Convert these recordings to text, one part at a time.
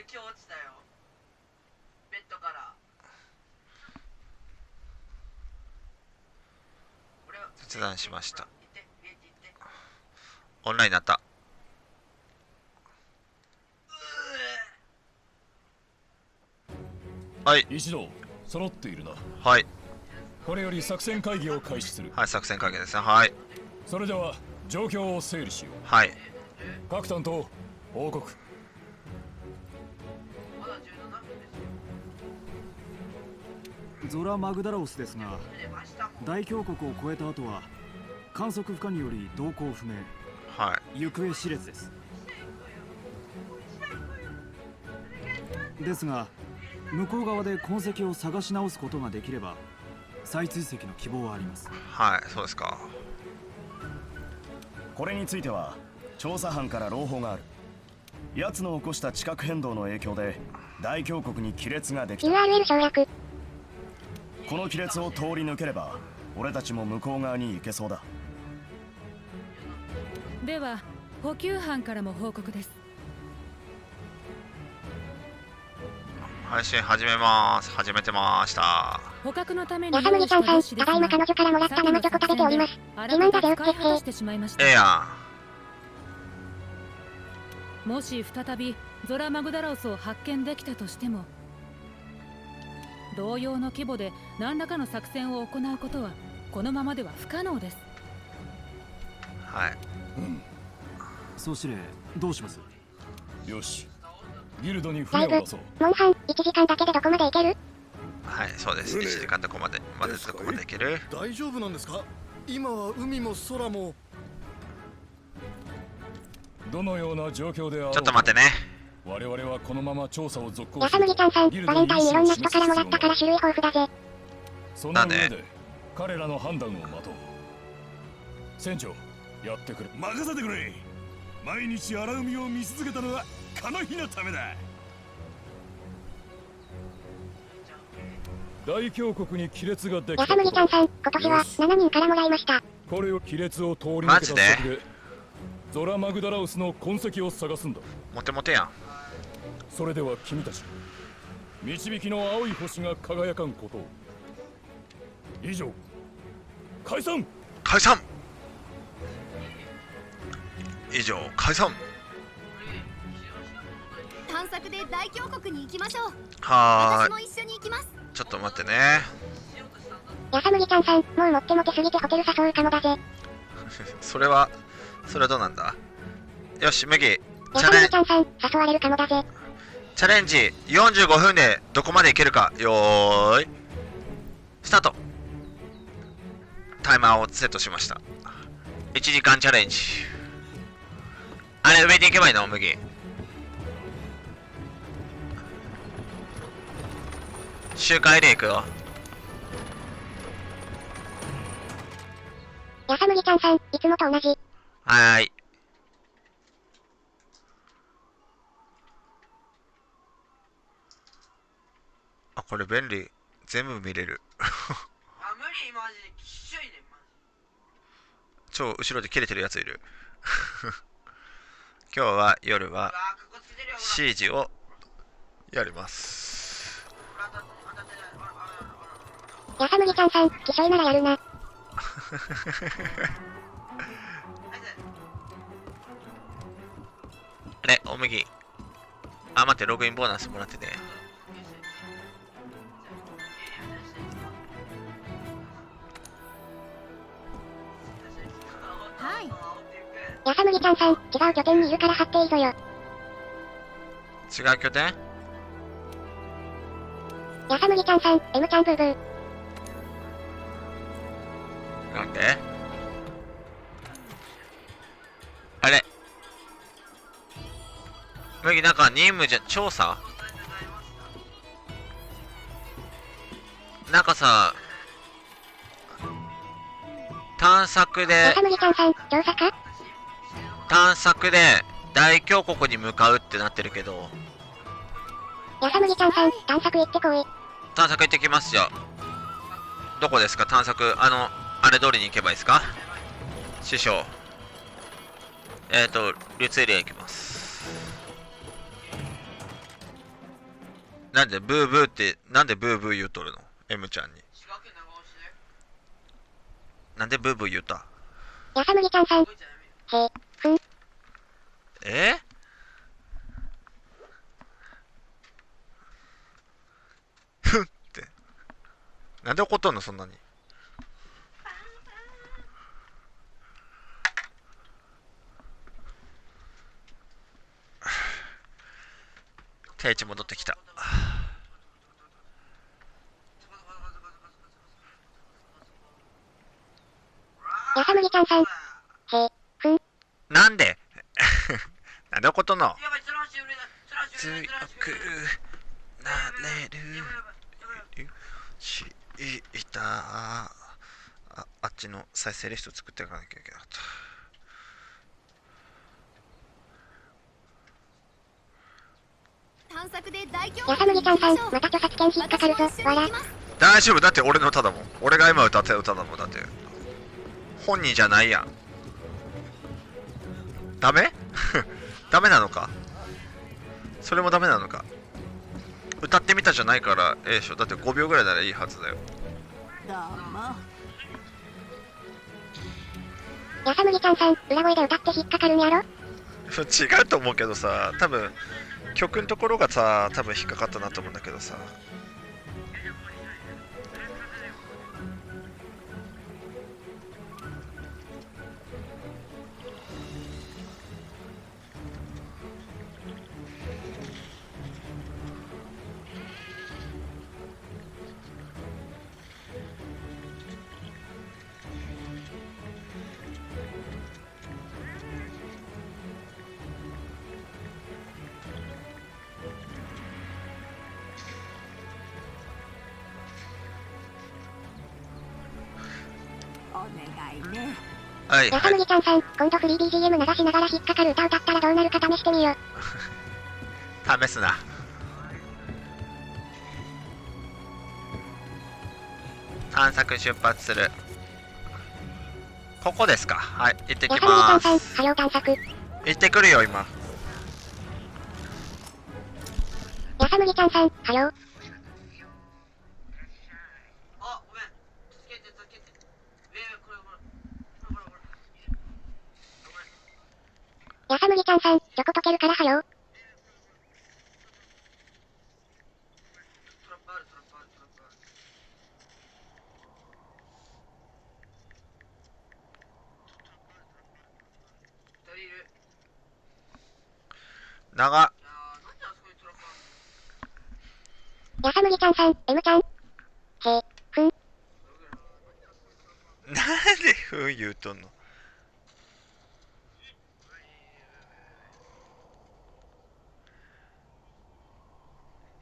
俺今日落ちたよ。ベッドから。切断しました。オンラインになった。はい。一同揃っているな。はい。これより作戦会議を開始する。はい、作戦会議ですね。はい。それでは状況を整理しよう。はい。各担当報告。ゾラ・マグダラオスですが、大峡谷を越えた後は観測不可により動向不明。はい。行方知れずです。ですが向こう側で痕跡を探し直すことができれば再追跡の希望はあります。はい、そうですか。これについては調査班から朗報がある。奴の起こした地殻変動の影響で大峡谷に亀裂ができた。 URL 省略。この亀裂を通り抜ければ俺たちも向こう側に行けそうだ。では補給班からも報告です。配信始めます。始めてました。捕獲のためにやさむぎちゃんさん、ただいま彼女からもらった生チョコ食べております。自慢だぜ、うっけっへ。ええやん。もし再びゾラ・マグダラオスを発見できたとしても、同様の規模で何らかの作戦を行うことはこのままでは不可能です。はい。総司令、どうします？よし、ギルドに船を出そう。モンハン、1時間だけでどこまで行ける？はい、そうです。1時間どこまでどこまで行ける？大丈夫なんですか？今は海も空も。どのような状況であろう。ちょっと待ってね。我々はこのまま調査を続行やさむぎちゃんさん、バレンタインいろんな人からもらったから種類豊富だぜ。その上で彼らの判断を待とう。船長、やってくれ。任せてくれ。毎日荒海を見続けたのはこの日のためだ。大峡谷に亀裂ができた。やさむぎちゃんさん、今年は7人からもらいました。これを亀裂を通り抜けた先でゾラ・マグダラウスの痕跡を探すんだ。モテモテやん。それでは君たち、導きの青い星が輝かんことを。以上、解散。解散。以上、解散。探索で大峡谷に行きましょう。はーい。私も一緒に行きます。ちょっと待ってね。やさむぎちゃんさん、もう持ってモテすぎてホテル誘うかもだぜ。それはどうなんだ。よし、麦、やさむぎちゃんさん、誘われるかもだぜ。チャレンジ45分でどこまでいけるか。よーいスタート。タイマーをセットしました。1時間チャレンジ。あれ、上に行けばいいの？麦、周回で行くよ。やさむぎちゃんさん、いつもと同じ。はーい。あ、これ便利。全部見れる。あ、無理マジできっしょいねマジ。超後ろで切れてるやついる。今日は夜はシージをやります。やさむぎちゃんさん、きしょいならやるな。あれ、お麦。あ、待って、ログインボーナスもらってね。はい。やさむぎちゃんさん、違う拠点にいるから張っていいぞよ。違う拠点？やさむぎちゃんさん、M ちゃんブーブー。なんで？あれ、麦、なんか任務じゃ、調査？なんかさ、探索でやさむぎちゃんさん、調査か？探索で大峡谷に向かうってなってるけど。やさむぎちゃんさん、探索行ってこい。探索行ってきますよ。どこですか探索？あれ通りに行けばいいですか師匠。流通エリア行きます。なんでブーブーってなんでブーブー言うとるの M ちゃんに。なんでブーブー言うた。やさむぎちゃんさん。ふん。ふんってなんで怒っとんのそんなに。定置戻ってきた。やさむぎちゃんさん。ふん。なんでなんで怒っとんの。強くなれるしいた。あっちの再生リスト作っていかなきゃいけなかった。探索で大凶やさむぎちゃんさん、また著作権引っかかるぞ。わら。大丈夫だって俺の歌だもん。俺が今歌った歌だもん。だって本人じゃないやん。ダメダメなのか。それもダメなのか。歌ってみたじゃないからええでしょ。だって5秒ぐらいならいいはずだよ。どうも。やさむぎちゃんさん、裏声で歌って引っかかるんやろ。違うと思うけどさ、多分曲のところがさ、多分引っかかったなと思うんだけどさ。はいやさむぎちゃんさん、今度フリー BGM 流しながら引っかかる歌歌ったらどうなるか試してみよう。試すな。探索出発する。ここですか。はい、行ってきまやさむぎちゃんーす。さん、はよ探索。行ってくるよ今。やさむぎちゃんさん、はよ。あ、ごめん。助けて。これ。やさむぎちゃんさん、チョコ溶けるからはよ。トラップある。2人いる。長。なんであそこにトラップあるの。やさむぎちゃんさん、M ちゃん。ふん。なんでふん言うとんの。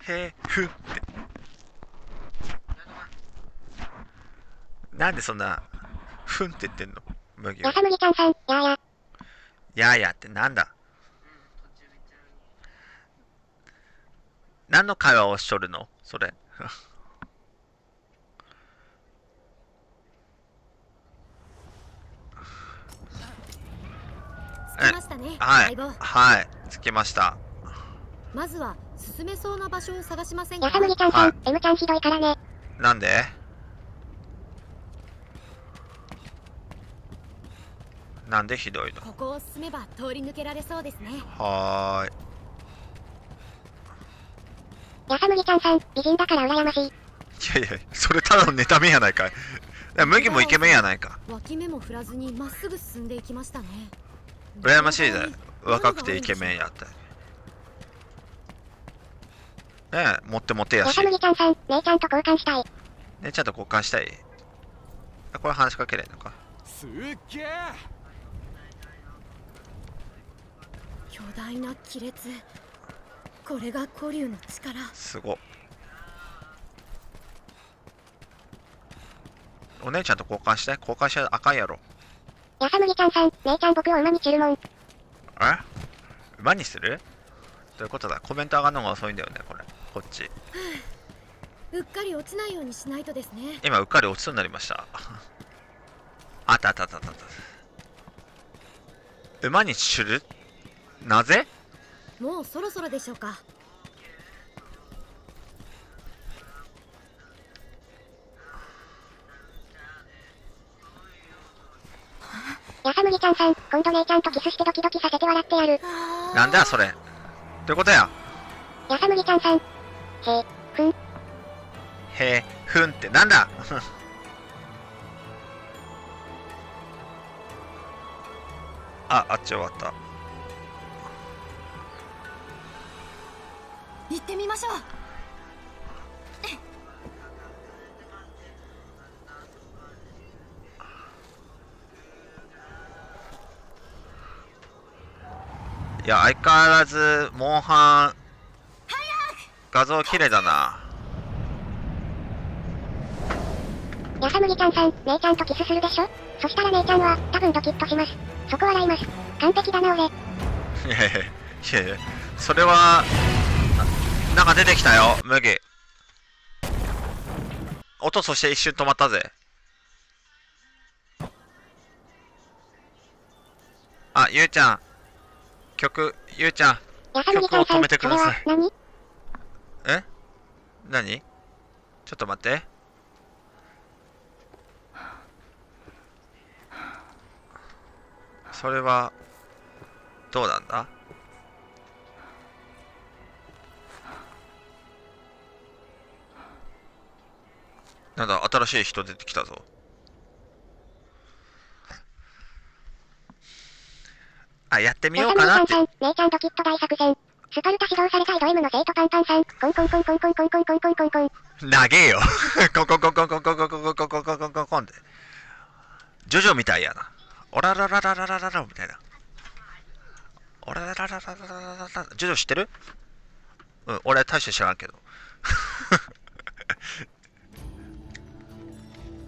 へふんってなんでそんなふんって言ってんの。麦はやさむぎちゃんさん、やーや。やーやってなんだ。何の会話をしとるのそれ。着きましたね。はい相棒。はい着きました。まずは進めそうな場所を探しませんか。やさむぎちゃんさん、はい M ちゃんひどいからね。なんでなんでひどいの。ここを進めば通り抜けられそうですね。はーい。やさむぎちゃんさん、美人だから羨ましい。いやいやそれただの妬みやないかい。麦もイケメンやないか。脇目も振らずにまっすぐ進んでいきましたね。羨ましいぜ。若くてイケメンやってねえ、モテモテやし。やさむぎちゃんさん、姉ちゃんと交換したい。ねちゃんと交換したい。これ話しかけれんのか。すっげえ。巨大な亀裂。これが古竜の力。すごっ。お姉ちゃんと交換したい。交換しちゃあかんやろ。やさむぎちゃんさん、姉ちゃん僕を馬に注文。馬にする。どういうことだ。コメント上がるのが遅いんだよねこれ。こっちうっかり落ちないようにしないとですね。今うっかり落ちそうになりました。あった。馬にする。なぜ。もうそろそろでしょうか。やさむぎちゃんさん、今度姉ちゃんとキスしてドキドキさせて笑ってやる。なんだよそれ。どういうことや。やさむぎちゃんさん。ふん。へふんってなんだあっち終わった。行ってみましょう。いや相変わらずモンハン画像綺麗だな。やさむぎちゃんさん、姉ちゃんとキスするでしょ。そしたら姉ちゃんは多分ドキッとします。そこ笑います。完璧だな俺。いやいやいや、それはなんか出てきたよ麦。音そして一瞬止まったぜ。あ、ゆうちゃんゆうちゃん曲を止めてください。何？え？何？ちょっと待って。それはどうなんだ？なんだ新しい人出てきたぞ。あ、やってみようかなって。やさむぎちゃんさん、姉ちゃんドキッと大作戦。スパルタ指導されたいド M の生徒パンパンさん、コンコンコンコンコンコンコンコンコンコンコン。長えよ。コンコンコンコンコンコンコンコンコンコンコンコンコンコンコンって。ジョジョみたいやな。オララララララララみたいな。オラララララララララ。ジョジョ知ってる？うん、俺大して知らんけど。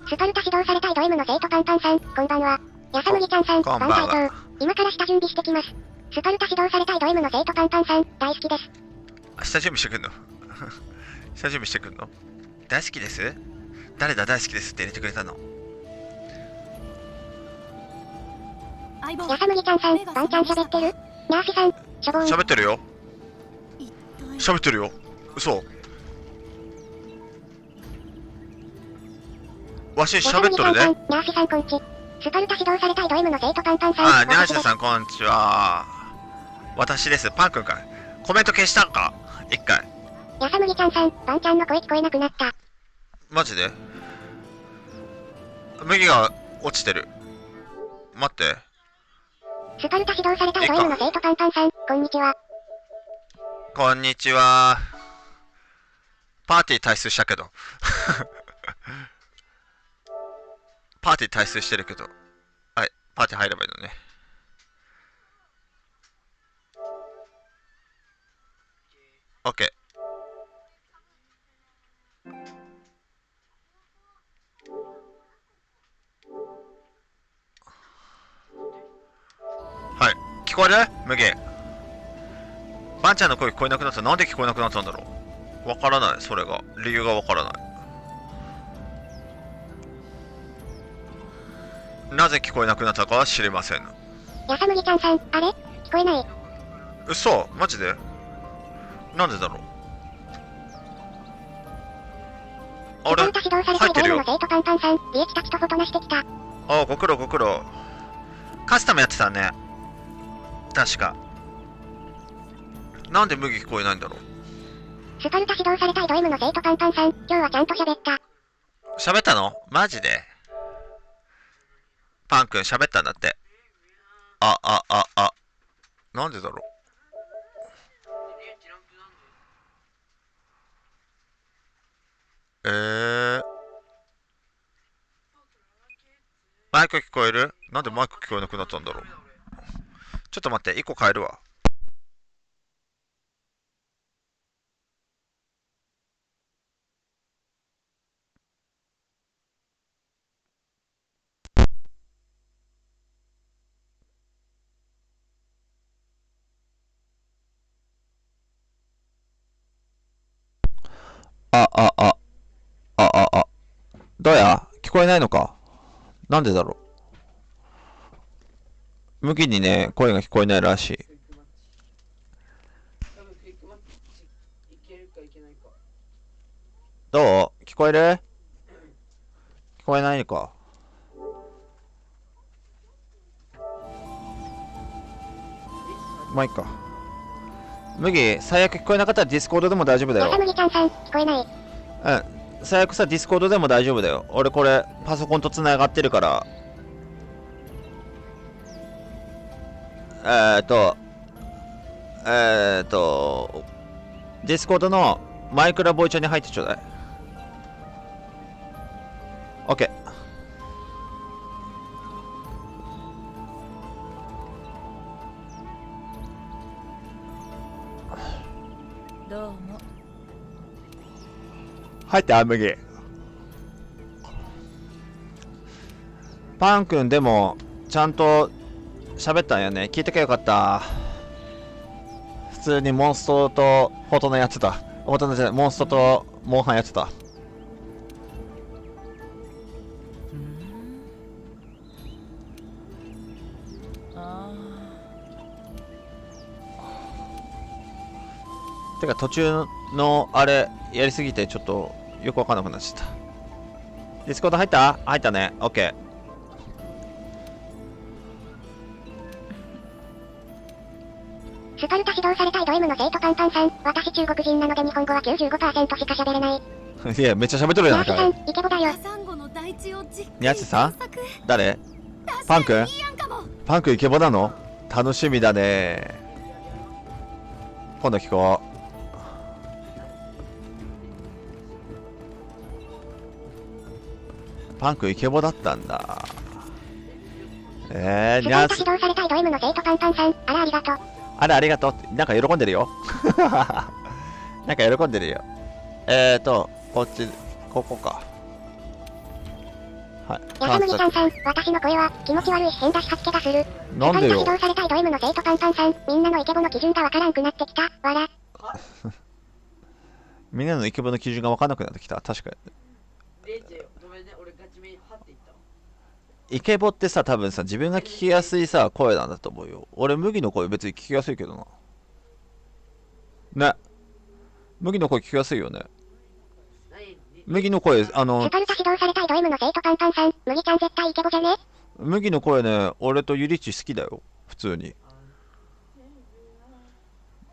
スパルタ指導されたいド M の生徒パンパンさん、こんばんは。やさむぎちゃんさん、こんばんは。万歳と今から下準備してきます。スパルタ指導されたいド M の生徒パンパンさん、大好きです。下準備してくんの？下準備してくんの？大好きです？誰だ大好きですって入れてくれたの？やさむぎちゃんさん、ワンちゃん喋ってる？ナーシさん、しょぼん。喋ってるよ。喋ってるよ。嘘。わし喋っとるで。ナーシさんこんち。スパルタ指導されたいド M の生徒パンパンさん。あ、ニャーシャさんこんにちは。私です。パンくんかい。コメント消したんか一回。やさむぎちゃんさん、ワンちゃんの声聞こえなくなった。マジで？麦が落ちてる。待って。スパルタ指導されたいド M の生徒パンパンさん、こんにちは。こんにちは。パーティー退出したけど。パーティー退出してるけど。はい、パーティー入ればいいのね。オッケー。はい、聞こえる？麦。バンちゃんの声聞こえなくなった。なんで聞こえなくなったんだろう。わからない、それが。理由がわからない。なぜ聞こえなくなったかは知りません。やさむぎちゃんさん、あれ？聞こえない。嘘？マジで？なんでだろう。あれ？スパルタ指導されたいド M の生徒パンパンさん、利益たちとフォトナしてきた。あ、ご苦労ご苦労。カスタムやってたね。確か。なんで麦聞こえないんだろう。スパルタ指導されたいド M の生徒パンパンさん、今日はちゃんと喋った。喋ったの？マジで？パンくん喋ったんだって。なんでだろう。マイク聞こえる？なんでマイク聞こえなくなったんだろう。ちょっと待って、1個変えるわ。どうや？聞こえないのか？なんでだろう。麦にね、声が聞こえないらしい。どう？聞こえる？聞こえないのか？まあいいか。麦、最悪聞こえなかったらディスコードでも大丈夫だよ。やさむぎちゃんさん、聞こえない。うん。最悪さ、ディスコードでも大丈夫だよ。俺これ、パソコンとつながってるから。ディスコードのマイクラボイチャに入ってちょうだい。OK。どうも。入って麦。パン君でもちゃんと喋ったんよね。聞いてけよかった。普通にモンストとフォトナやってた。フォトナじゃない、モンストとモンハンやってた。てか途中のあれやりすぎてちょっとよくわかんなくなっちゃった。ディスコード入った？入ったね。オッケー。スパルタ指導されたいド M の生徒パンパンさん、私中国人なので日本語は 95% しか喋れない。いや、めっちゃ喋っとるやんか。ニャーシさん、イケボだよ。ニャーシさん？誰？パン君？パン君イケボなの？楽しみだね。今度聞こう。パン君イケボだったんだ。ニャーシ。スパルタ指導されたいド M の生徒パンパンさん、あらありがとう。あらありがとうって、なんか喜んでるよ。なんか喜んでるよ。こっち、ここか。はい。やさむぎちゃんさん、私の声は気持ち悪いし変だし吐き気がする。なんでよ。スパルタ指導されたいド M の生徒パンパンさん、みんなのイケボの基準がわからんくなってきた。わら。みんなのイケボの基準がわかんなくなってきた。確かに。ごめんね、俺ガチめにはって言ったわ。イケボってさ、多分さ、自分が聞きやすいさ、声なんだと思うよ。俺、麦の声別に聞きやすいけどな。ね。麦の声聞きやすいよね。麦の声、スパルタ指導されたいド M の生徒パンパンさん、麦ちゃん絶対イケボじゃね？麦の声ね、俺とユリッチ好きだよ。普通に。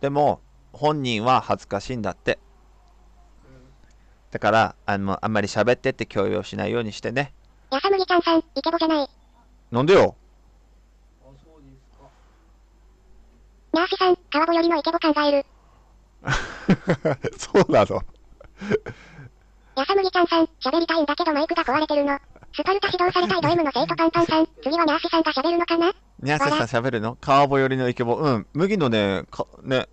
でも、本人は恥ずかしいんだって。だから、あんまり喋ってって強要しないようにしてね。やさむぎちゃんさん、イケボじゃない。なんでよ。ニャーシさん、川ぼよりのイケボ考える。そうなの。やさむぎちゃんさん、喋りたいんだけどマイクが壊れてるの。スパルタ指導されたいド M の生徒パンパンさん、次はニャーシさんが喋るのかな？ニャーシさん喋るの？川ぼよりのイケボ。うん、麦のね、ニャ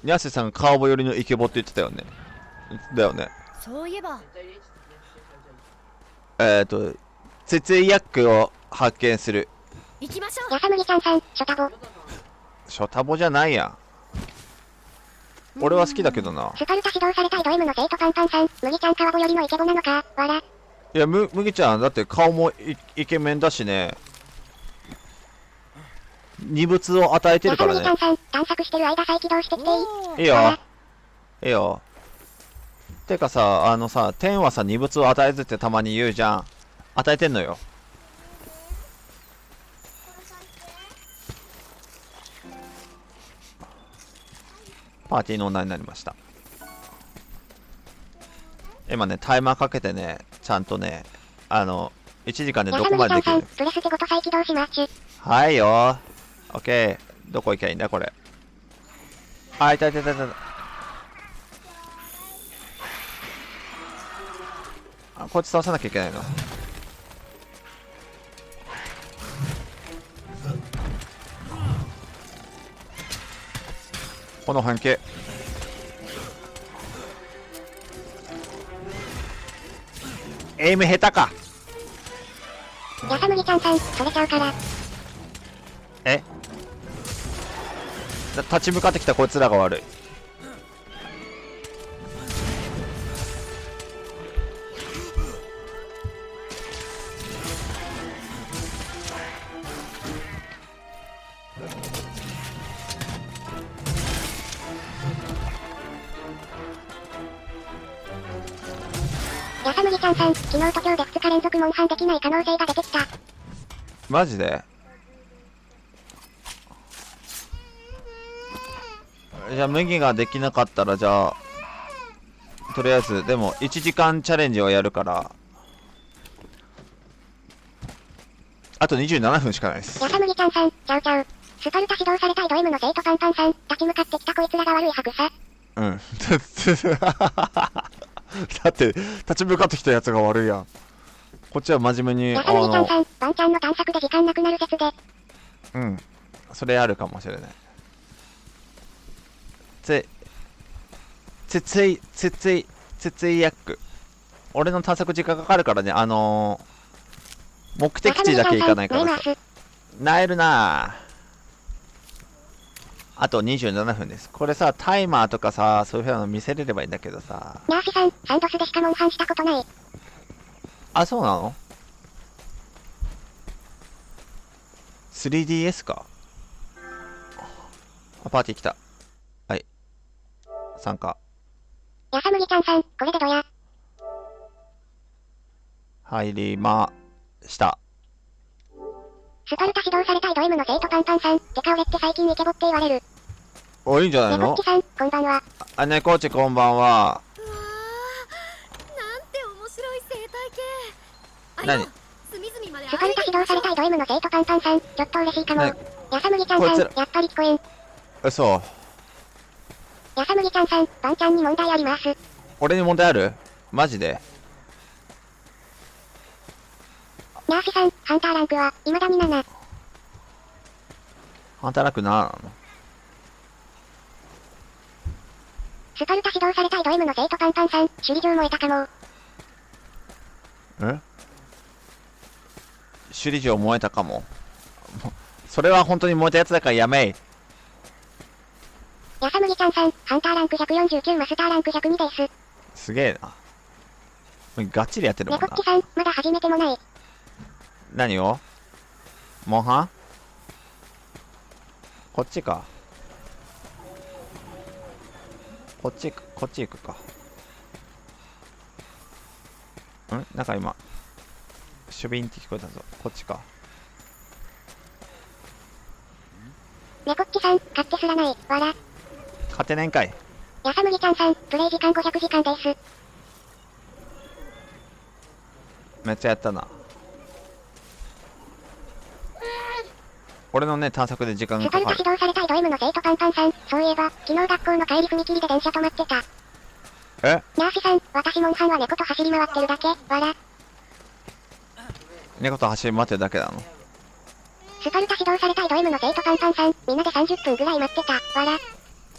ーシさん川ぼよりのイケボって言ってたよね。だよね。そういえば。ツツイヤックを発見する。行きましょう。やさむぎちゃんさん、ショタボ。ショタボじゃないやん。俺は好きだけどな。スパルタ指導されたいド M の生徒パンパンさん、麦ちゃん川ぼよりのイケボなのか、わら。いや、麦ちゃん、だって顔もイケメンだしね。荷物を与えてるからね。やさむぎちゃんさん、探索してる間再起動してきていい？いいよ。いいよ。てかさ、天はさ、荷物を与えずってたまに言うじゃん。与えてんのよ。パーティーの女になりました。今ね、タイマーかけてね、ちゃんとね、1時間でどこまでできる？プレステごと再起動します。はいよ。オッケー。どこ行きゃいいんだ、これ。あ、いたいたいたいた。あ、こいつ倒さなきゃいけないの。この半径。エイム下手か。やさむぎちゃんさん、それちゃうから。え？立ち向かってきたこいつらが悪い。やさむぎちゃんさん、昨日と今日で2日連続モンハンできない可能性が出てきた。マジで？じゃあ麦ができなかったら、じゃあとりあえずでも1時間チャレンジをやるから、あと27分しかないです。やさむぎちゃんさん、ちゃうちゃう。スパルタ指導されたいド M の生徒パンパンさん、立ち向かってきたこいつらが悪いはぐさ。うん。だって、立ち向かってきたやつが悪いやん。こっちは真面目に、やさむぎちゃんさん、バンちゃんの探索で時間なくなる説で。うん。それあるかもしれない。ついやっく。俺の探索時間かかるからね、目的地だけ行かないからさ。なえるなぁ。あと27分です。これさ、タイマーとかさ、そういうの見せれればいいんだけどさ。ナーシさん、サンドスでしかモンハンしたことない。あ、そうなの？ 3DS か。あ、パーティー来た。はい。参加。やさむぎちゃんさん、これでどや。入りました。スパルタ指導されたいド M の生徒パンパンさん。てか俺って最近イケボって言われる。お、いいんじゃないの？ねこっちさん、こんばんは。あ、ねこっちこんばんは。うわー、なんて面白い生態系。何？隅々までスパルタ指導されたいド M の生徒パンパンさん。ちょっと嬉しいかも。やさむぎちゃんさん、やっぱり聞こえん。嘘。やさむぎちゃんさん、バンちゃんに問題あります。俺に問題ある？マジで？ナーシさん、ハンターランクは、未だに7。ハンターランク7なの？スパルタ指導されたいド M の生徒パンパンさん、首里城燃えたかも。首里城燃えたかも。それは本当に燃えたやつだからやめい。やさむぎちゃんさん、ハンターランク149、マスターランク102です。すげえな。がっちりやってるもんな。ねこっちさん、まだ始めてもない。何を？モンハン？こっちか。こっち行くか。なんか今、シュビンって聞こえたぞ。こっちか。ねこっちさん、勝手すらない、わら。勝てねんかい。やさむぎちゃんさん、プレイ時間500時間です。めっちゃやったな。俺のね、探索で時間がスパかかる。ルタ指導されたいド M の生徒パンパンさん、そういえば、昨日学校の帰り踏切で電車止まってた。え？ナーシさん、私モンハンは猫と走り回ってるだけ、わら。猫と走り回ってるだけなの？スパルタ指導されたいド M の生徒パンパンさん、みんなで30分ぐらい待ってた、わら。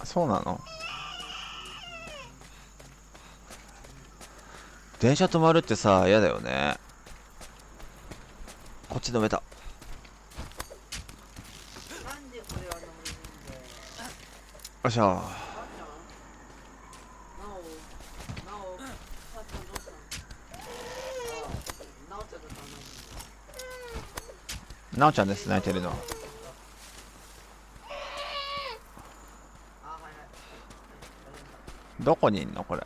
そうなの？電車止まるってさ、嫌だよね。こっち止めた。なんでこれは飲めるんだよ。よっしゃ。なお、さっちゃんどうしたの？なおちゃんだったの？なおちゃんです、泣いてるのは。あ、はいはい。どこにいんのこれ？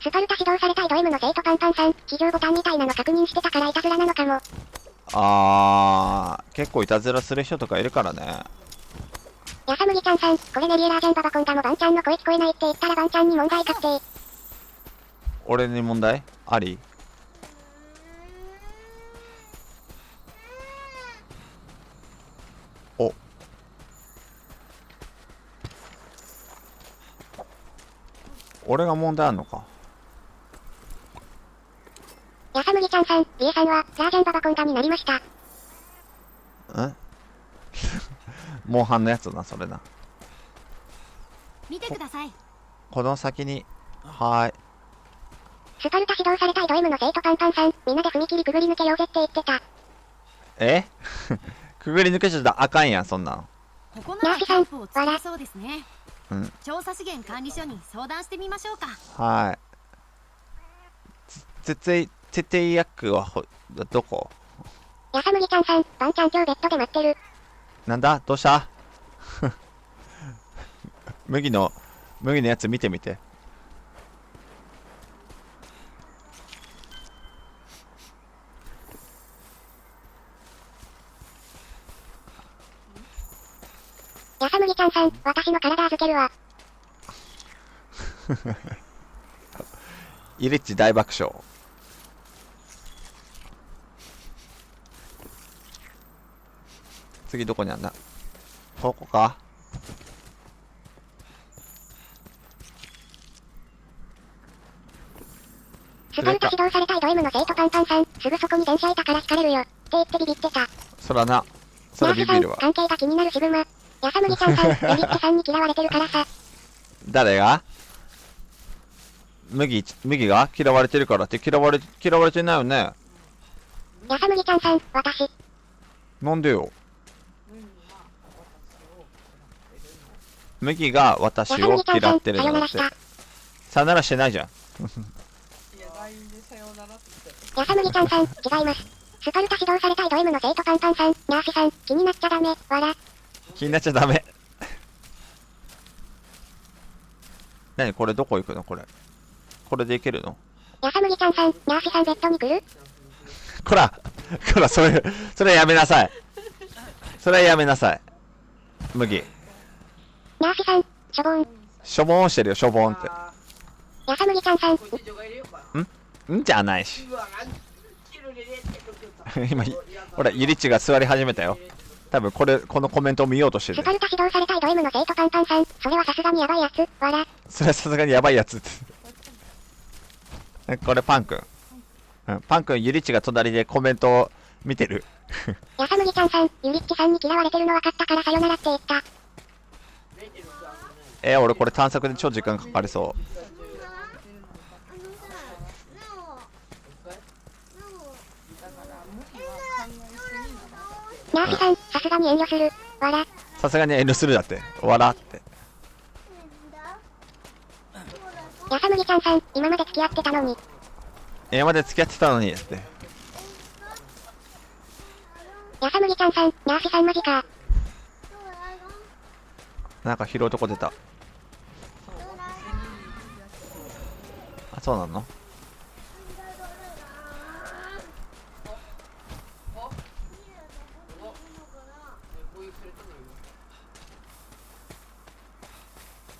スパルタ指導されたいド M の生徒パンパンさん、非常ボタンみたいなの確認してたからいたずらなのかも。結構いたずらする人とかいるからね。やさむぎちゃんさん、これネリエラージャンババコンダもバンちゃんの声聞こえないって言ったらバンちゃんに問題確定。俺に問題あり？お。俺が問題あんのか？やさむぎちゃんさん、リエさんは、ラージャンババコンダになりました。モンハンのやつな、それな。見てください。この先に、はーい。スパルタ指導されたいド M の生徒パンパンさん、みんなで踏切くぐり抜けようぜって言ってた。えくぐり抜けちゃったらあかんやん、そんなん。ここならキャンプを作れそうですね。うん。調査資源管理所に相談してみましょうか。はーい。つてい役はどこ？やさむぎちゃんさん、バンちゃん今日ベッドで待ってる。なんだどうした麦のやつ見てみて。やさむぎちゃんさん、私の体預けるわ。イリッチ大爆笑。次どこにあんだ？ここか？スカルタ指導されたイド M の生徒パンパンさん、すぐそこに電車いたから引かれるよ。って言ってビビってた。そらな。そらビビるわ。関係が気になるシグマ。やさむぎちゃんさん、ユリッチさんに嫌われてるからさ。誰が？麦が嫌われてるからって嫌われてないよね。やさむぎちゃんさん、私。なんでよ。麦が私を嫌ってるのだって。さよならしてないじゃん。やさむぎちゃんさん、違います。スカルタ指導されたイド M の生徒パンパンさん、ナーシさん、気になっちゃダメ、わら。気になっちゃダメ。何これどこ行くのこれ。これで行けるの？やさむぎちゃんさん、ナーシさんベッドに来る？こら、それやめなさい。それやめなさい。麦。ナーシさん、しょぼん。しょぼんしてるよ、しょぼんって。やさむぎちゃんさん。んじゃないし。今、ほら、ユリッチが座り始めたよ。多分このコメントを見ようとしてる。スカルタ指導されたイド M の生徒パンパンさん、それはさすがにやばいやつ、わら。それはさすがにやばいやつって。これパン君。パン君、ユリッチが隣でコメントを見てる。やさむぎちゃんさん、ユリッチさんに嫌われてるの分かったからさよならって言った。俺これ探索で超時間かかりそう。ナーシさん、さすがに遠慮する、わら。さすがに遠慮するだって。笑って。やさむぎちゃんさん、今まで付き合ってたのに。今まで付き合ってたのにって。やさむぎちゃんさん、ナーシさんマジか。なんか拾うとこ出た。あ、そうなの？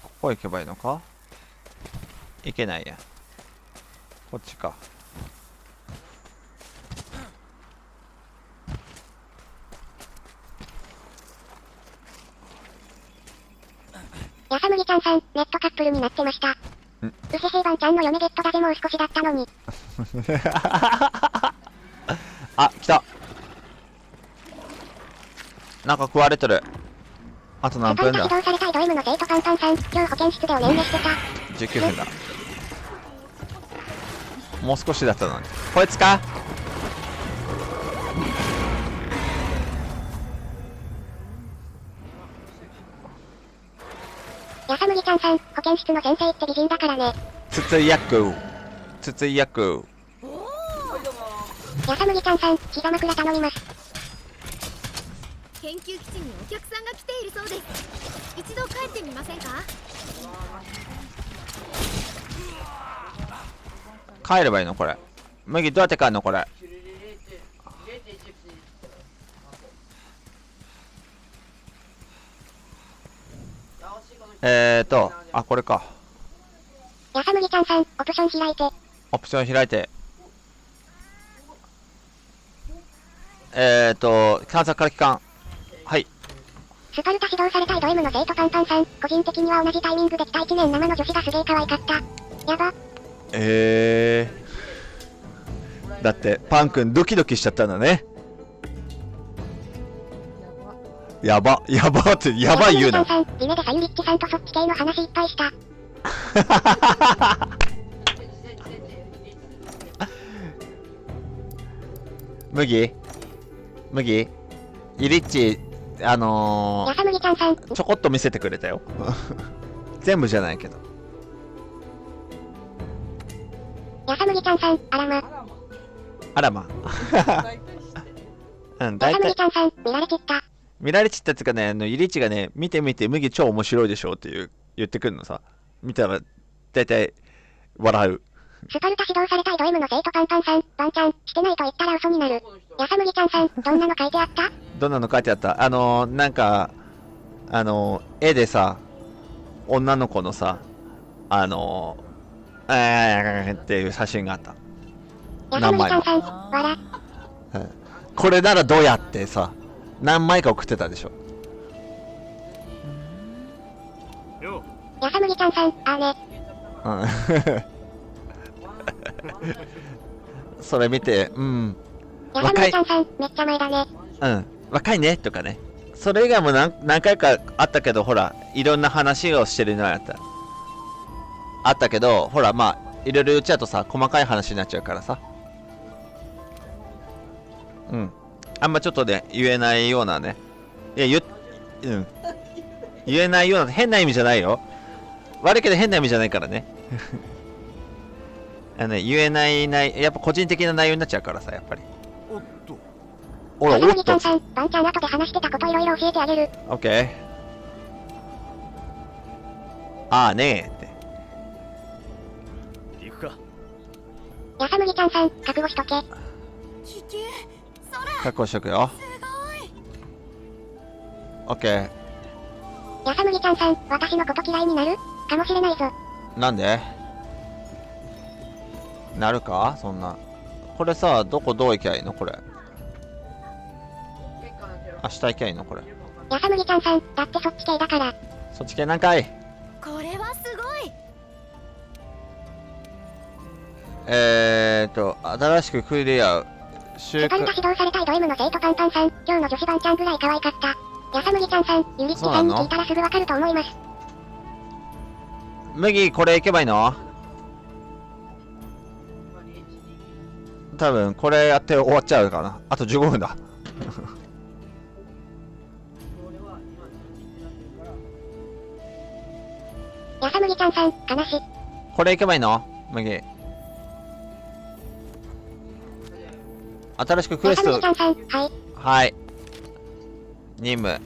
ここ行けばいいのか？行けないや。こっちか。やさむぎちゃんさん、ネットカップルになってました。うへへばんちゃんの嫁ゲットだぜもう少しだったのに。あ、来た。なんか食われてる。あと何分だ？スカルタ指導されたイド M の生徒パンパンさん、今日保健室でおねんねしてた。19分だ。もう少しだったのに。こいつか？やさむぎちゃんさん、保健室の先生って美人だからね。つついやく。つついやく。やさむぎちゃんさん、膝枕頼みます。研究基地にお客さんが来ているそうです。一度帰ってみませんか？帰ればいいのこれ。麦どうやって帰るのこれ。あ、これか。やさむぎちゃんさん、オプション開いて。オプション開いて。探索から帰還。はい。スカルタ指導されたイド M の生徒パンパンさん、個人的には同じタイミングで来た1年生の女子がすげえ可愛かった。やば。だってパン君ドキドキしちゃったんだね。やばってやばい言うな。夢でさゆりっちさんとそっち系の話いっぱいした。麦イリッチやさむぎちゃんさんちょこっと見せてくれたよ。全部じゃないけど。やさむぎちゃんさん、あらま。うん、だいたいやさむぎちゃんさん、見られちった。見られちったっていうかね、イリッチがね、見て麦超面白いでしょって言ってくるのさ。見たら、だいたい笑う。スカルタ指導されたイド M の生徒パンパンさん、ワンちゃん、してないと言ったら嘘になる。やさむぎちゃんさん、どんなの書いてあった？どんなの書いてあった？なんか、絵でさ、女の子のさ、っていう写真があった。何枚も。これならどうやってさ、何枚か送ってたでしょ。やさむぎちゃんさん、ね。それ見て、やさむぎちゃんさん、めっちゃ前だね。若いねとかね。それ以外も何回かあったけど、ほら、いろんな話をしてるのやった。あったけど、ほら、まあ、いろいろ言っちゃうとさ、細かい話になっちゃうからさ。あんまちょっとね、言えないようなね。言えないような、変な意味じゃないよ。悪いけど変な意味じゃないからね。言えないやっぱ個人的な内容になっちゃうからさ、やっぱり。おっと。やさむぎちゃんさん、ワンちゃん後で話してたこといろいろ教えてあげる。オッケー。ああねーって。行くか。やさむぎちゃんさん、覚悟しとけ。気球、確保しとくよ。オッケー。やさむぎちゃんさん、私のこと嫌いになるかもしれないぞ。なんでなるかそんな。これさ、どう行きゃいいのこれ。明日行きゃいいのこれ。やさむぎちゃんさん、だってそっち系だから。そっち系何回これはすごい。新しくクリアスパルタ指導されたいド M の生徒パンパンさん、今日の女子番ちゃんぐらい可愛かった。やさむぎちゃんさん、ゆりっちさんに聞いたらすぐわかると思います。麦、これ行けばいいの？多分これやって終わっちゃうかな。あと15分だ。やさむぎちゃんさん、悲しい。これ行けばいいの？麦。新しくクエスト。やさむぎちゃんさん、はい。はい。任務。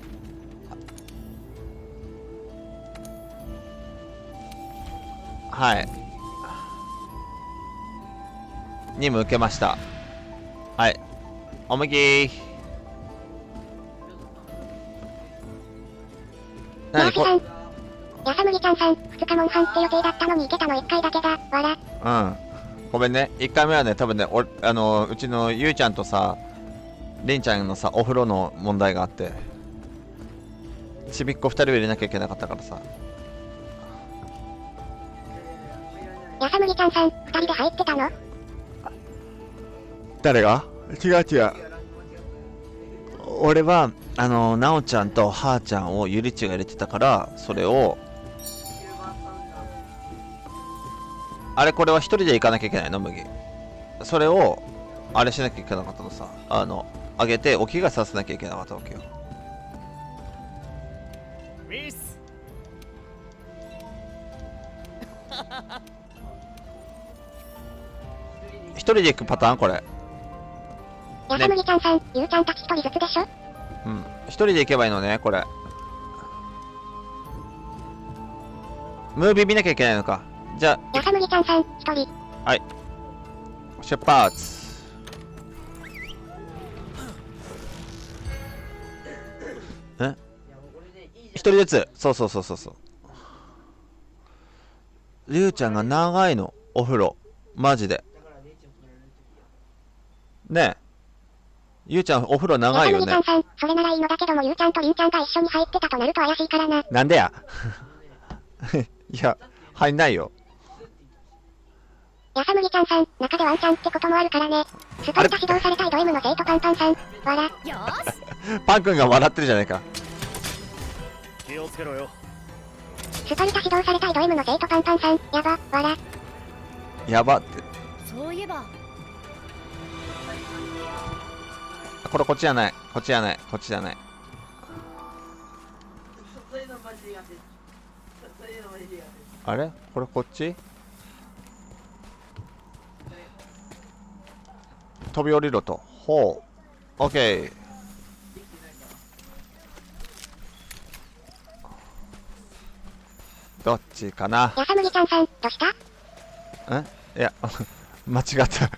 はい。任務受けました。はい。おむぎマーシさん。やさむぎちゃんさん、2日モンハンって予定だったのに行けたの1回だけだ、わら。ごめんね。1回目はね、多分ね、うちのゆうちゃんとさ、りんちゃんのさ、お風呂の問題があって、ちびっこ2人を入れなきゃいけなかったからさ。やさむぎちゃんさん、2人で入ってたの？誰が？違う。俺は、なおちゃんとはーちゃんをゆりっちが入れてたから、それを、これは一人で行かなきゃいけないの麦。それを、あれしなきゃいけなかったのさ。あげて、お着替えさせなきゃいけなかったわけよ。ミス一人で行くパターンこれ。やさむぎちゃんさん、ゆうちゃんたち一人ずつでしょ？一人で行けばいいのね、これ。ムービー見なきゃいけないのか。じゃあ、やさむぎちゃんさん、一人。はい。出発。一人ずつ。そう。りゅうちゃんが長いの、お風呂。マジで。ねえ。ゆうちゃんお風呂長いよね。やさむぎちゃんさん、それならいいのだけども、ゆうちゃんとりんちゃんが一緒に入ってたとなると怪しいからな。なんでや。いや、入んないよ。やさむぎちゃんさん、中でワンちゃんってこともあるからね。スパルタ指導されたいド M の生徒パンパンさん、わら。よーし。パン君が笑ってるじゃないか。気をつけろよ。スパルタ指導されたいド M の生徒パンパンさん、やば、わら。やばって。そういえば、これこっちじゃない。こっちじゃない。あれこれこっち飛び降りろと。ほう。オッケー。どっちかな。やさむぎちゃんさん、どうした？いや、間違った。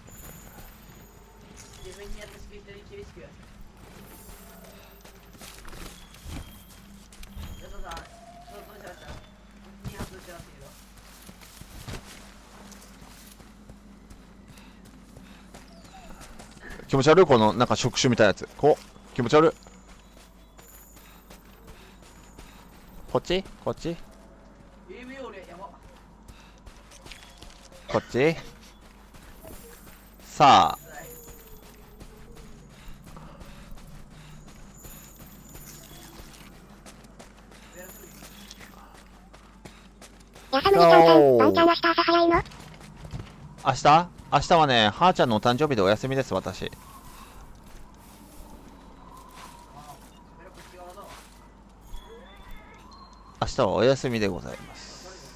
気持ち悪いこのなんか触手みたいなやつ。こう気持ち悪い。こっちこっちこっち。さあやさむぎちゃんさん、ばんちゃん明日朝早いの？明日はね、はーちゃんのお誕生日でお休みです、私。明日はお休みでございます。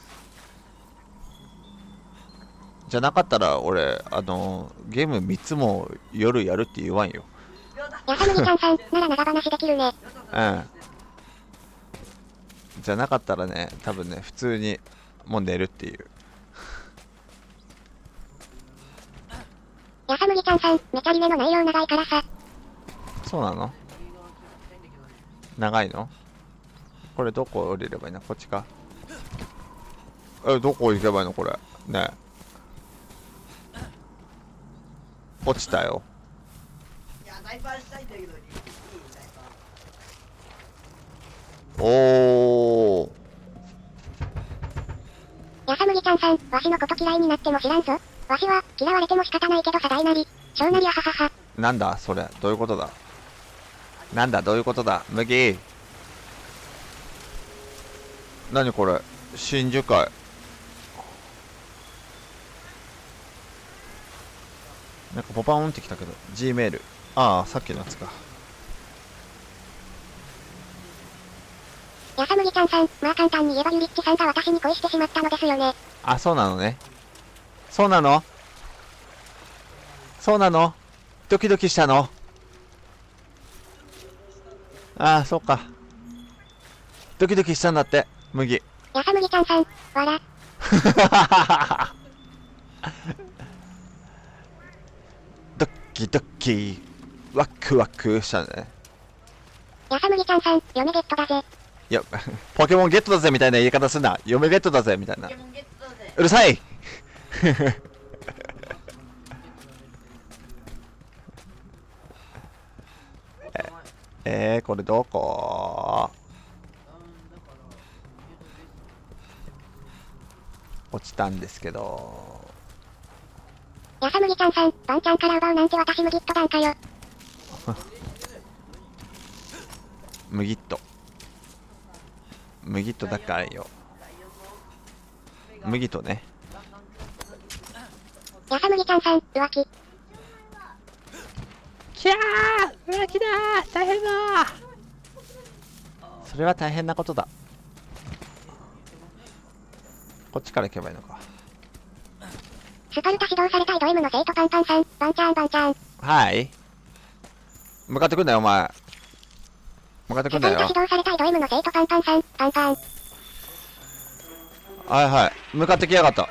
じゃなかったら、俺、ゲーム3つも夜やるって言わんよ。やさむぎちゃんさん、なら長話できるね。うん。じゃなかったらね、多分ね、普通に、もう寝るっていう。やさむぎちゃんさん、めちゃリメの内容長いからさ。そうなの？長いの？これどこ降りればいいの？こっちか？どこ行けばいいのこれ。ねえ。落ちたよ。おー。やさむぎちゃんさん、わしのこと嫌いになっても知らんぞ。わしは、嫌われても仕方ないけどさ大なり、小なりあははは。なんだそれ。どういうことだ？なんだどういうことだ？麦。何これ？真珠会。なんかポパーンってきたけど、G メール。ああ、さっきのやつか。やさむぎちゃんさん、まあ簡単に言えばユリッチさんが私に恋してしまったのですよね。あ、そうなのね。そうなの？そうなの？ドキドキしたの？ああ、そうか。ドキドキしたんだって、麦。やさむぎちゃんさん、わら。ドキドキ、ワクワクしたね。やさむぎちゃんさん、嫁ゲットだぜ。いや、ポケモンゲットだぜみたいな言い方すんな。嫁ゲットだぜみたいな。うるさいこれどこ？落ちたんですけど。やさむぎちゃんさん、ばんちゃんから奪うなんて私ムギット団かよ。ムギット。ムギットだからよ。麦とね。やさむぎちゃんさん、浮気。きゃー浮気だー大変だーそれは大変なことだ。こっちから行けばいいのか。スパルタ指導されたいド M の生徒パンパンさん、バンちゃんバンちゃん。はい。向かってくんだよお前。向かってくんだよ。スパルタ指導されたいド M の生徒パンパンさん、パンパン。はいはい。向かってきやがった。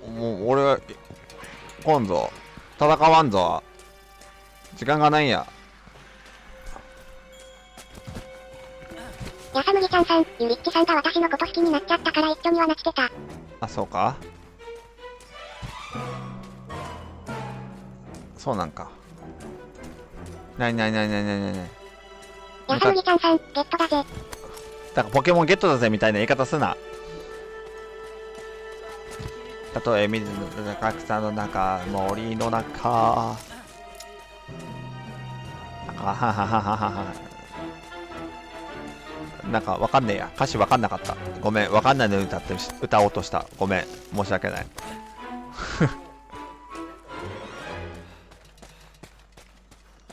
もう俺は今度戦わんぞ。時間がないんや。やさむぎちゃんさん、ゆりっちさんが私のこと好きになっちゃったから一緒には泣きてた。あ、そうか。そうなんか。なになになになになになに。やさむぎちゃんさん、ゲットだぜ。だからポケモンゲットだぜみたいな言い方すな。たとえ水の中、草の中、森の中。はははははは。なんかわかんねえや。歌詞わかんなかった。ごめん。わかんないのに歌おうとした。ごめん。申し訳ない。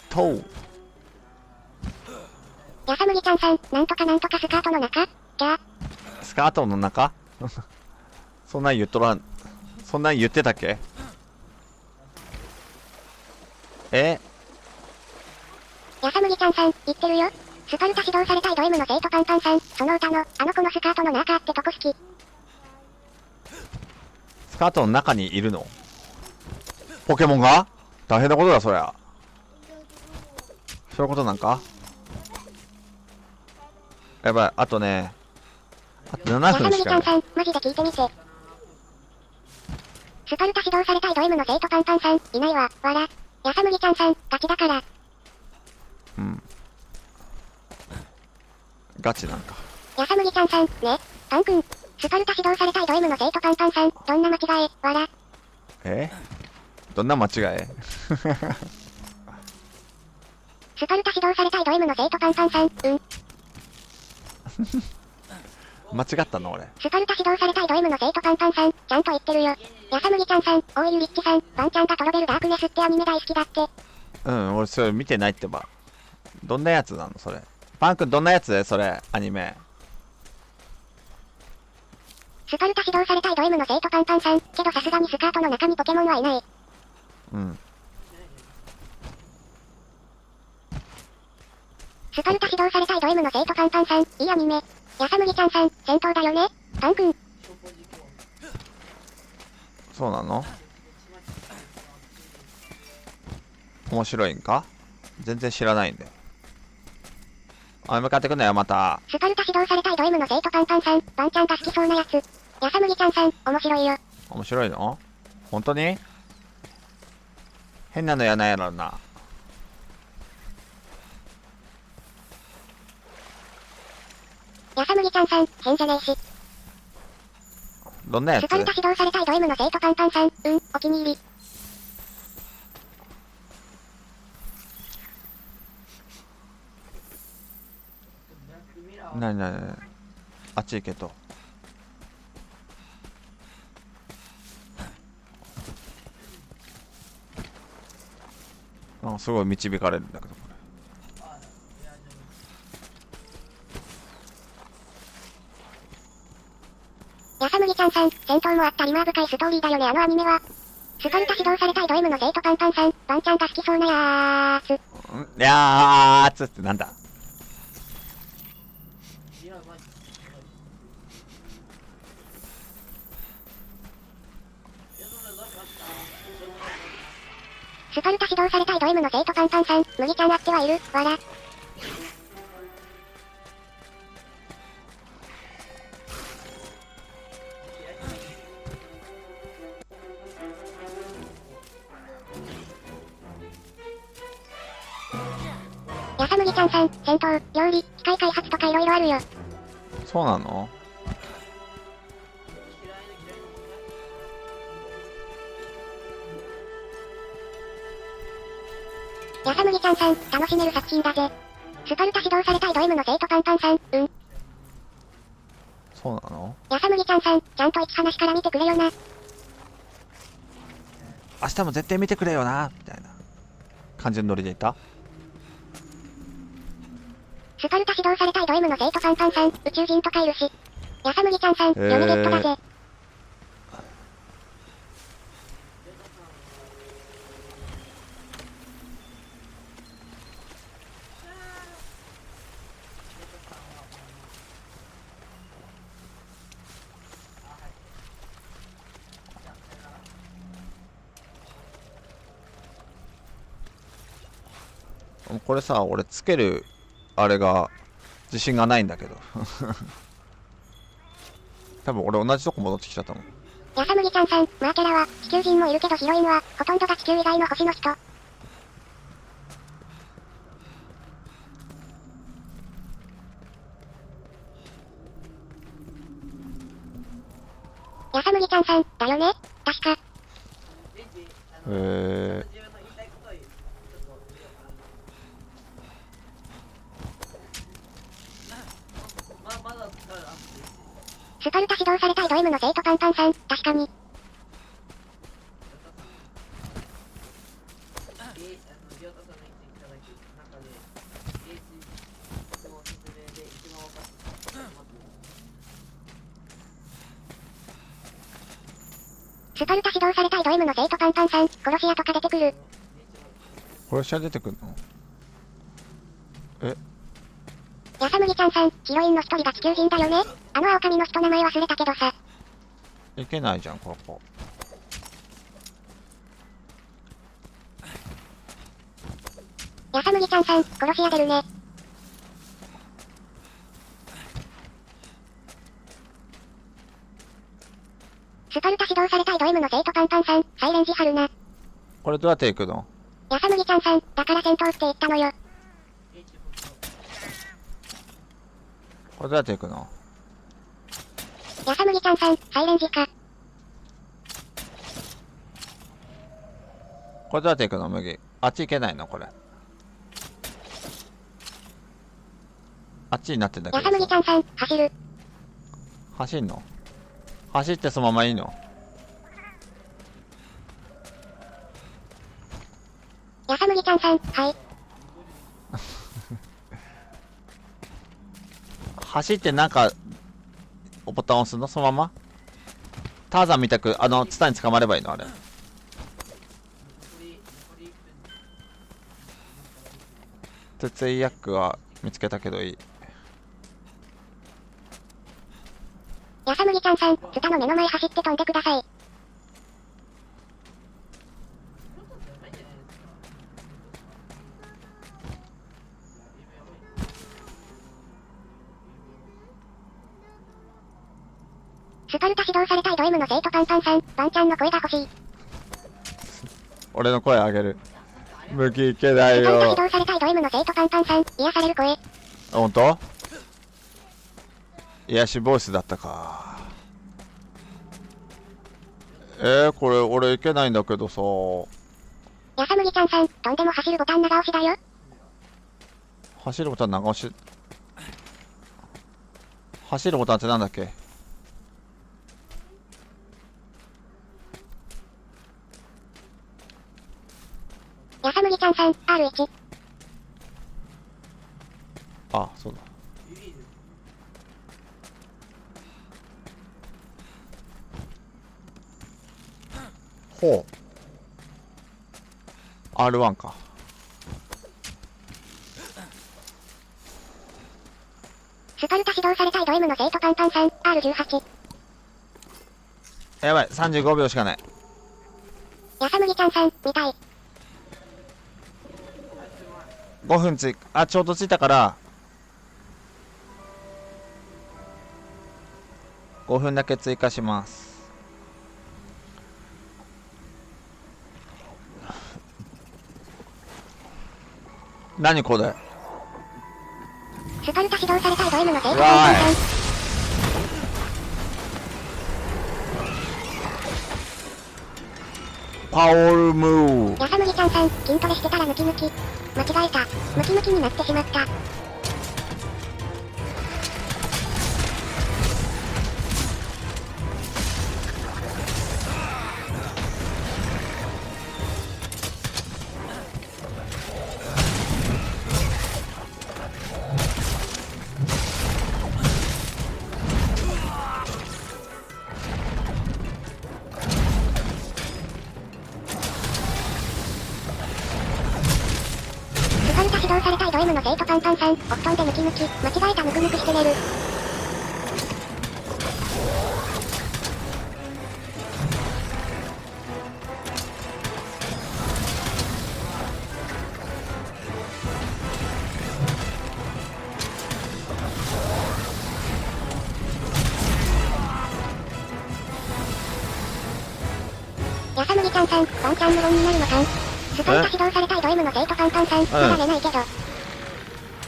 とう。やさむぎちゃんさん、なんとかなんとかスカートの中？じゃあ。スカートの中そんなん言っとらん。そんなん言ってたっけ？やさむぎちゃんさん、言ってるよ。スパルタ指導されたいド M の生徒パンパンさん、その歌の、子のスカートの中ってとこ好き。スカートの中にいるの？ポケモンが？大変なことだ、そりゃ。そういうことなんか？やばい、あとね、あと7分しかない。やさむぎちゃんさん、マジで聞いてみて。スパルタ指導されたいド M の生徒パンパンさん、いないわ、わら。安麦ちゃんさん、ガチだから。うん。ガチなんか。安麦ちゃんさん、ね。パン君。スパルタ指導されたいド M の生徒パンパンさん、どんな間違え、わら。どんな間違えスパルタ指導されたいド M の生徒パンパンさん、間違ったの俺。スパルタ指導されたいド M の生徒パンパンさん、ちゃんと言ってるよ。ヤサムギちゃんさん、大井リッチさん、ワンちゃんがトロベルダークネスってアニメ大好きだって。うん、俺それ見てないってば。どんなやつなのそれ。パン君どんなやつそれ、アニメ。スパルタ指導されたいド M の生徒パンパンさん、けどさすがにスカートの中にポケモンはいない。うん。スパルタ指導されたいド M の生徒パンパンさん、いいアニメ。ヤサムギちゃんさん、戦闘だよねパン君。そうなの？面白いんか？全然知らないんだよ。あ、向かってくんなよ、また。スパルタ指導されたいド M の生徒パンパンさん、ワンちゃんが好きそうなやつ。ヤサムギちゃんさん、面白いよ。面白いの？本当に？変なのやないやろな。ヤサムギちゃんさん、変じゃねえし。どんなやつ？スパルタ指導されたいド M の生徒パンパンさん、お気に入り。なになにあっち行けと。あ、すごい導かれるんだけどこれ。ヤサムギちゃんさん、戦闘もあったリマー深いストーリーだよねあのアニメは。スパルタ指導されたいド M の生徒パンパンさん、ワンちゃんが好きそうなやーつ。やーつってなんだ？スパルタ指導されたいド M の生徒パンパンさん、麦ちゃんあってはいる、わら。ヤサムギちゃんさん、戦闘、料理、機械開発とか色々あるよ。そうなの？ヤサムギちゃんさん、楽しめる作品だぜ。スパルタ指導されたいド M の生徒パンパンさん、そうなの？ヤサムギちゃんさん、ちゃんと一話から見てくれよな。明日も絶対見てくれよなみたいな感じのノリでいた？スパルタ指導されたいド M の生徒パンパンさん、宇宙人とかいるし。ヤサムギちゃんさん、ヨネゲットだぜ。これさ、俺つけるあれが自信がないんだけど多分俺同じとこ戻ってきちゃったもん。ヤサムギちゃんさん、マーキャラは地球人もいるけどヒロインはほとんどが地球以外の星の人。ヤサムギちゃんさん、だよね確か。スパルタ指導されたいド M の生徒パンパンさん、確かに。スパルタ指導されたいド M の生徒パンパンさん、殺し屋とか出てくる。殺し屋出てくるの？ヤサムギちゃんさん、ヒロインの一人が地球人だよね。あの青髪の人名前忘れたけどさ。いけないじゃん、ここ。ヤサムギちゃんさん、殺し屋出るね。スパルタ指導されたいド M の生徒パンパンさん、サイレンジハルナ。これどうやって行くの？やさむぎちゃんさん、だから戦闘って言ったのよ。これどうやって行くの？やさむぎちゃんさん、サイレンジか。これどうやって行くの？麦。あっち行けないのこれ。あっちになってんだけど。やさむぎちゃんさん、走る。走んの？走ってそのままいいの？やさむぎちゃんさん、はい。走ってなんか、ボタン押すのそのまま？ターザンみたく、ツタに捕まればいいのあれ。鉄医薬は見つけたけどいい。やさむぎちゃんさん、ツタの目の前走って飛んでください。スパルタ指導されたいド M の生徒パンパンさん、パンちゃんの声が欲しい。俺の声あげる。麦いけないスパルタよ。指導されたいド M の生徒パンパンさん、癒される声。あ、ほんと？癒しボイスだったか。これ俺いけないんだけどさ。やさむぎちゃんさん、飛んでも走るボタン長押しだよ。走るボタン長押し。走るボタンってなんだっけ？やさむぎちゃんさん、R1。あ、そうだ。ほう。R1 か。スパルタ指導されたいド M の生徒パンパンさん、R18。やばい、35秒しかない。やさむぎちゃんさん、見たい。5分追加、あ、ちょうど着いたから、5分だけ追加します。何これ？スパルタ指導されたいド M の生徒パンわパンさん。パワームーブ。やさむぎちゃんさん、筋トレしてたらムキムキ。間違えた。ムキムキになってしまった。スパルタ指導されたいド M の生徒パンパンさん、お布団でムキムキ。間違えたムクムクして寝る。やさむぎちゃんさん、ワンちゃん無言になるのかん。スパルタ指導されたいド M の生徒パンパンさん、まだ寝ないけど。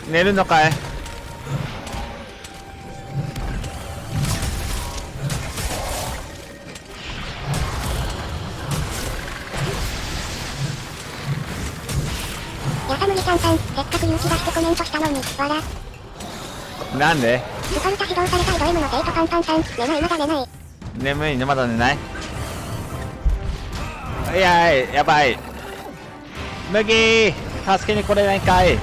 寝るのかい？やさむぎちゃんさん、せっかく勇気出してコメントしたのに、わら。なんで？スパルタ指導されたいド M の生徒パンパンさん、寝ないまだ寝ない。眠いね、まだ寝ない？いやい、やばい。麦、助けに来れないかい？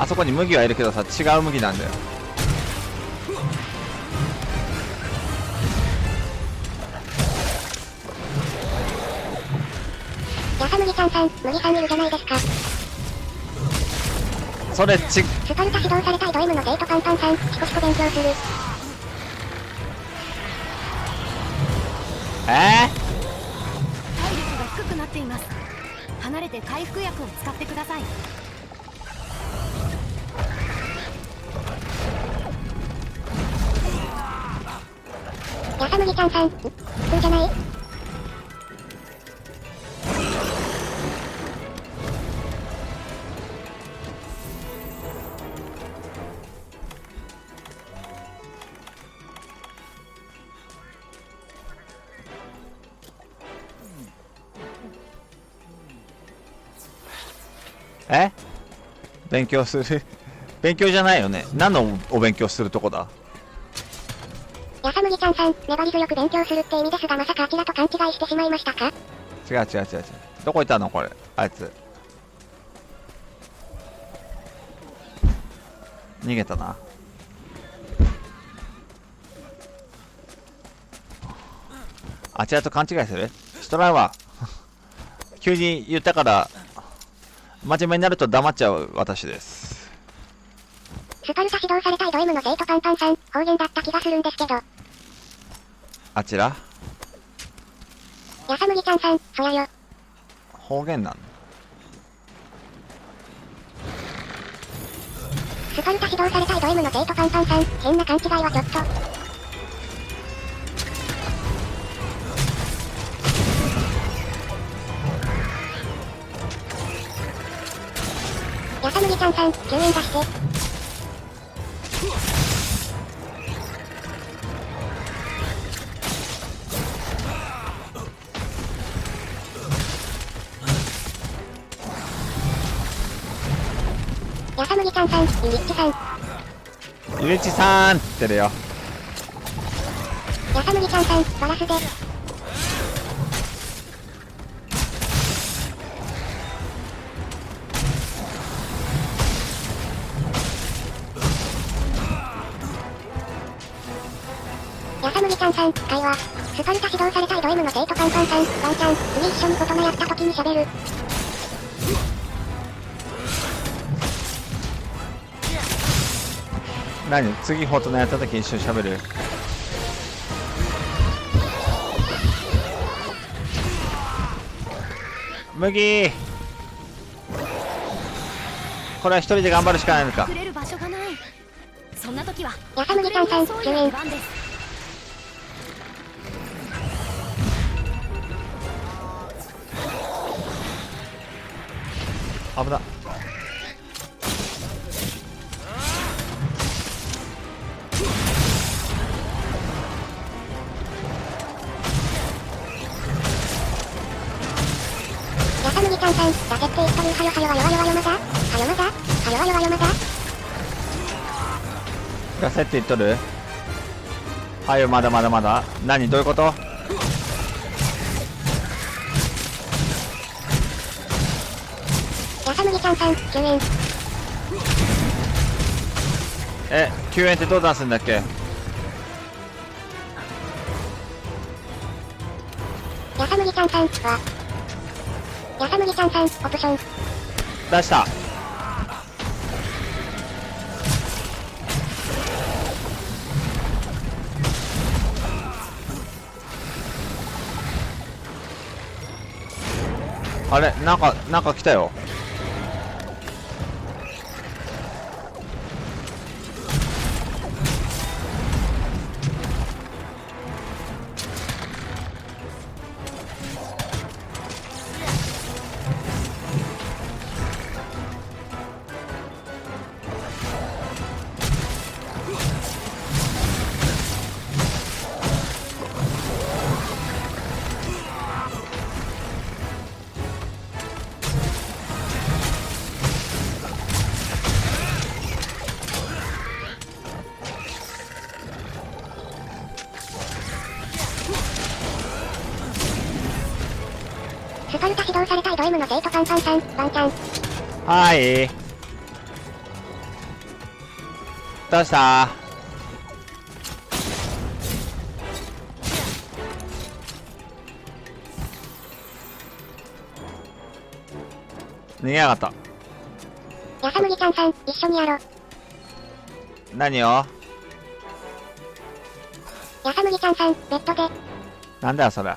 あそこに麦はいるけどさ、違う麦なんだよ。やさむぎちゃんさん、麦さんいるじゃないですか。それスパルタ指導されたいド M の生徒パンパンさん、シコシコ勉強する。体力が低くなっています。離れて回復薬を使ってください。やさむぎちゃんさん、んじゃない？え、勉強する勉強じゃないよね。何のお勉強するとこだ。やさむぎちゃんさん、粘り強く勉強するって意味ですが、まさかあちらと勘違いしてしまいましたか？違う。どこ行ったのこれ、あいつ。逃げたな。あちらと勘違いする？しとらんわ。急に言ったから真面目になると黙っちゃう私です。スパルタ指導された井戸 M の生徒パンパンさん、方言だった気がするんですけど。あちらやさむぎちゃんさん、そやよ。方言なの？スパルタ指導された井戸 M の生徒パンパンさん、変な勘違いはちょっと。やさむぎちゃんさん、救援出して。やさむぎちゃんさん、ゆりっちさん。ゆりっちさんって言ってるよ。やさむぎちゃんさん、バラスで。やさむぎちゃんさん、会話。スパルタ指導された井戸 M の生徒パンパンさん、ワンちゃん、次一緒に大人やった時に喋る。何？次フォートナイトやった時一緒に喋る？麦、これは一人で頑張るしかないのか。隠れる場所がない。そんな時はやさむぎちゃんさん、救援。番です。危な。やさむぎちゃんさん、出せって言っとる。はよはよはよはよはよまだはよまだはよはよはよまだ出せって言っとる？はいよ、まだ。何？どういうこと？やさむぎちゃんさん、救援。救援ってどう出すんだっけ？やさむぎちゃんさんは、やさむぎちゃんさん、オプション。出した。あれ、なんか来たよ。スパルタ指導された井戸 M の生徒パンパンさん、ワンちゃん。はい。どうした？逃げやがった。やさむぎちゃんさん、一緒にやろ。何を？やさむぎちゃんさん、ベッドで。なんだよそれ。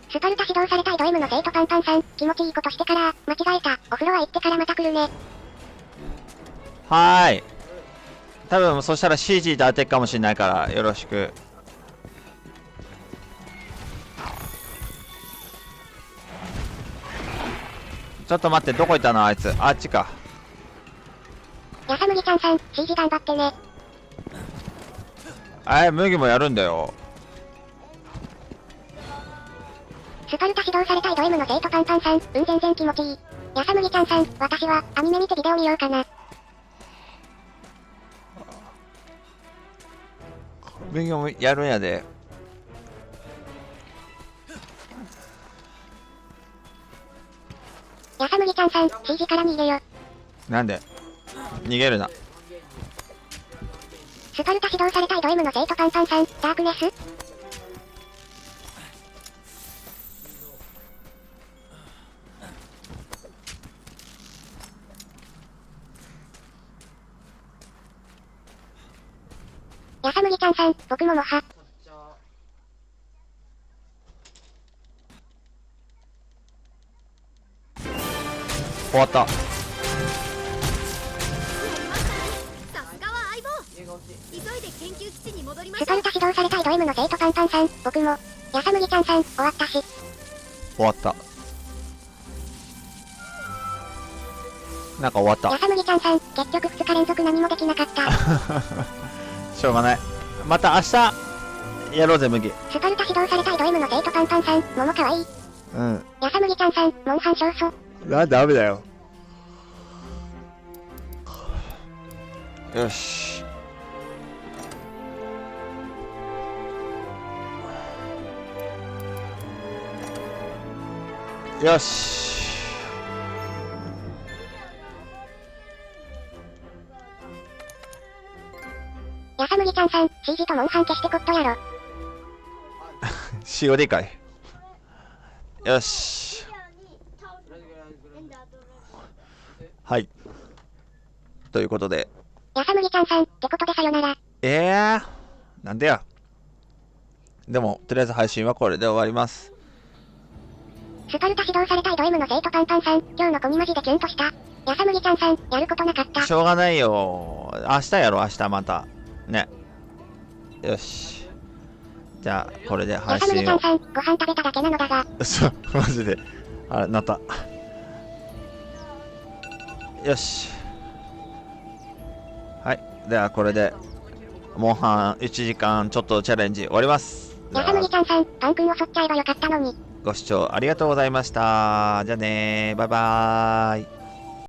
スパルタ指導された井戸 M の生徒パンパンさん、気持ちいいことしてから、間違えた。お風呂は行ってからまた来るね。はーい。多分そしたら CG で当てるかもしれないからよろしく。ちょっと待って、どこ行ったのあいつ。あっちか。やさむぎちゃんさん、CG 頑張ってね。麦もやるんだよ。スパルタ指導された井戸 M の生徒パンパンさん、全然気持ちいい。やさむぎちゃんさん、私はアニメ見てビデオ見ようかな。勉強もやるんやで。やさむぎちゃんさん、CG から逃げよ。なんで逃げるな。スパルタ指導されたいド M の生徒パンパンさん、ダークネス。やさむぎちゃんさん、僕ももは。終わった。さすがは相棒。急いで研究基地に戻りましょう。スパルタ指導されたいド M の生徒パンパンさん、僕も。やさむぎちゃんさん、終わったし。終わった。なんか終わった。やさむぎちゃんさん、結局2日連続何もできなかった。しょうがない。また明日やろうぜ、麦。スパルタ指導されたいド M の生徒パンパンさん、桃かわいい。うん。やさむぎちゃんさん、モンハン勝訴。ダメだよ。よし。よし。やさむぎちゃんさん、CG とモンハン消してこっとやろ。塩でかい。よし。はい。ということで。やさむぎちゃんさん、ってことでさよなら。なんでや。でも、とりあえず配信はこれで終わります。スパルタ指導されたいド M の生徒パンパンさん、今日のコミマジでキュンとした。やさむぎちゃんさん、やることなかった。しょうがないよ。明日やろ、明日また。ね。よし。じゃあ、これで配信を。やさむぎちゃんさん、ご飯食べただけなのだが。そう、マジで。あれ、なった。よし。はい。では、これで、モンハン1時間ちょっとチャレンジ終わります。やさむぎちゃんさん、パン君を襲っちゃえばよかったのに。ご視聴ありがとうございました。じゃあねー、バイバーイ。